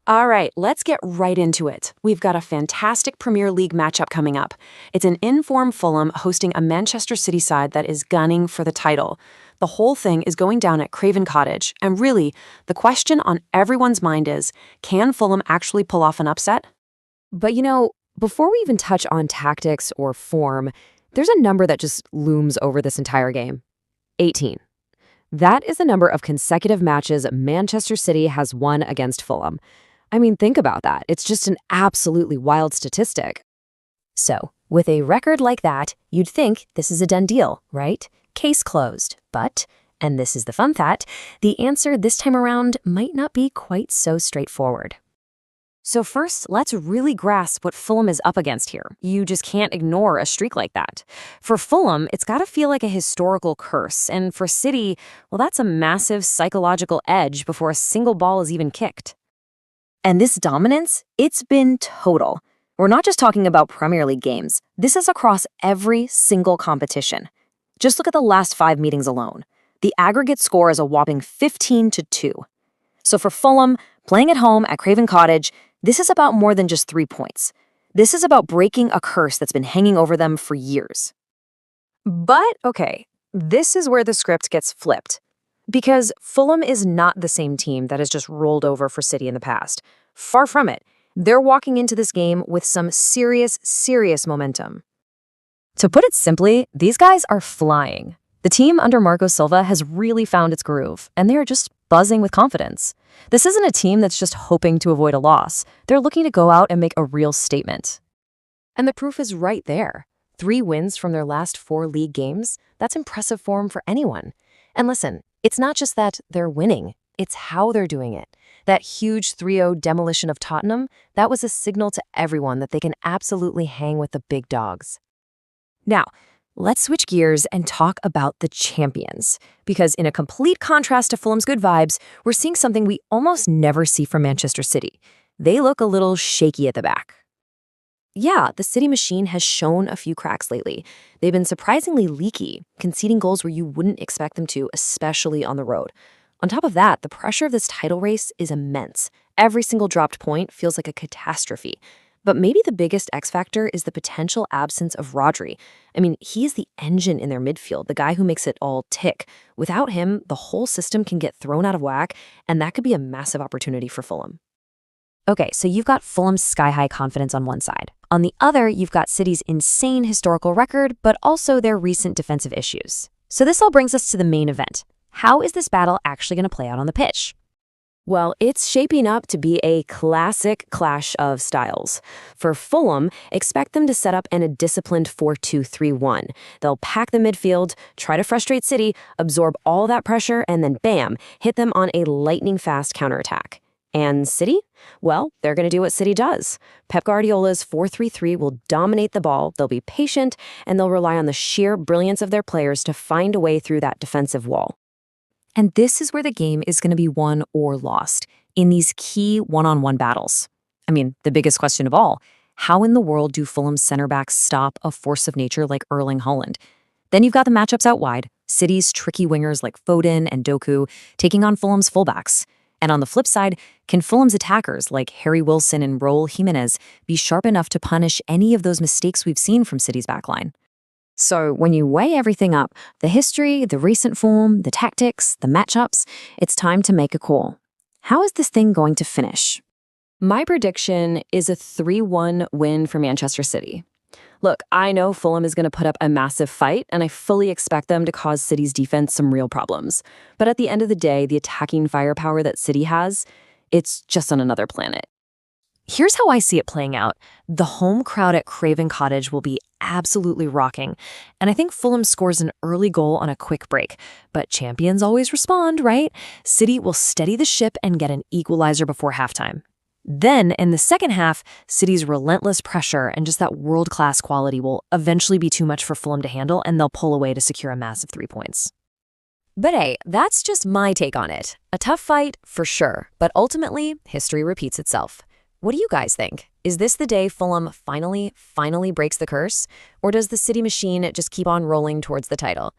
All right, let's get right into it. We've got a fantastic Premier League matchup coming up. It's an in-form Fulham hosting a Manchester City side that is gunning for the title. The whole thing is going down at Craven Cottage, and really, the question on everyone's mind is, can Fulham actually pull off an upset? But before we even touch on tactics or form, there's a number that just looms over this entire game. 18. That is the number of consecutive matches Manchester City has won against Fulham. I mean, think about that. It's just an absolutely wild statistic. So, with a record like that, you'd think this is a done deal, right? Case closed. But, and this is the fun fact, the answer this time around might not be quite so straightforward. So first, let's really grasp what Fulham is up against here. You just can't ignore a streak like that. For Fulham, it's got to feel like a historical curse. And for City, well, that's a massive psychological edge before a single ball is even kicked. And this dominance, it's been total. We're not just talking about Premier League games. This is across every single competition. Just look at the last 5 meetings alone. The aggregate score is a whopping 15-2. So for Fulham, playing at home at Craven Cottage, this is about more than just 3 points. This is about breaking a curse that's been hanging over them for years. But, okay, this is where the script gets flipped. Because Fulham is not the same team that has just rolled over for City in the past. Far from it. They're walking into this game with some serious momentum. To put it simply, these guys are flying. The team under Marco Silva has really found its groove, and they are just buzzing with confidence. This isn't a team that's just hoping to avoid a loss. They're looking to go out and make a real statement. And the proof is right there. 3 wins from their last 4 league games. That's impressive form for anyone. And listen, it's not just that they're winning, it's how they're doing it. That huge 3-0 demolition of Tottenham, that was a signal to everyone that they can absolutely hang with the big dogs. Now, let's switch gears and talk about the champions. Because in a complete contrast to Fulham's good vibes, we're seeing something we almost never see from Manchester City. They look a little shaky at the back. Yeah, the City machine has shown a few cracks lately. They've been surprisingly leaky, conceding goals where you wouldn't expect them to, especially on the road. On top of that, the pressure of this title race is immense. Every single dropped point feels like a catastrophe. But maybe the biggest X factor is the potential absence of Rodri. I mean, he's the engine in their midfield, the guy who makes it all tick. Without him, the whole system can get thrown out of whack, and that could be a massive opportunity for Fulham. Okay, so you've got Fulham's sky-high confidence on one side. On the other, you've got City's insane historical record, but also their recent defensive issues. So this all brings us to the main event. How is this battle actually going to play out on the pitch? Well, it's shaping up to be a classic clash of styles. For Fulham, expect them to set up in a disciplined 4-2-3-1. They'll pack the midfield, try to frustrate City, absorb all that pressure, and then bam, hit them on a lightning-fast counterattack. And City? Well, they're going to do what City does. Pep Guardiola's 4-3-3 will dominate the ball, they'll be patient, and they'll rely on the sheer brilliance of their players to find a way through that defensive wall. And this is where the game is going to be won or lost, in these key one-on-one battles. I mean, the biggest question of all, how in the world do Fulham's center backs stop a force of nature like Erling Haaland? Then you've got the matchups out wide, City's tricky wingers like Foden and Doku taking on Fulham's fullbacks. And on the flip side, can Fulham's attackers like Harry Wilson and Raul Jimenez be sharp enough to punish any of those mistakes we've seen from City's backline? So when you weigh everything up, the history, the recent form, the tactics, the matchups, it's time to make a call. How is this thing going to finish? My prediction is a 3-1 win for Manchester City. Look, I know Fulham is going to put up a massive fight, and I fully expect them to cause City's defense some real problems. But at the end of the day, the attacking firepower that City has, it's just on another planet. Here's how I see it playing out. The home crowd at Craven Cottage will be absolutely rocking. And I think Fulham scores an early goal on a quick break. But champions always respond, right? City will steady the ship and get an equalizer before halftime. Then, in the second half, City's relentless pressure and just that world-class quality will eventually be too much for Fulham to handle, and they'll pull away to secure a massive 3 points. But hey, that's just my take on it. A tough fight, for sure, but ultimately, history repeats itself. What do you guys think? Is this the day Fulham finally breaks the curse? Or does the City machine just keep on rolling towards the title?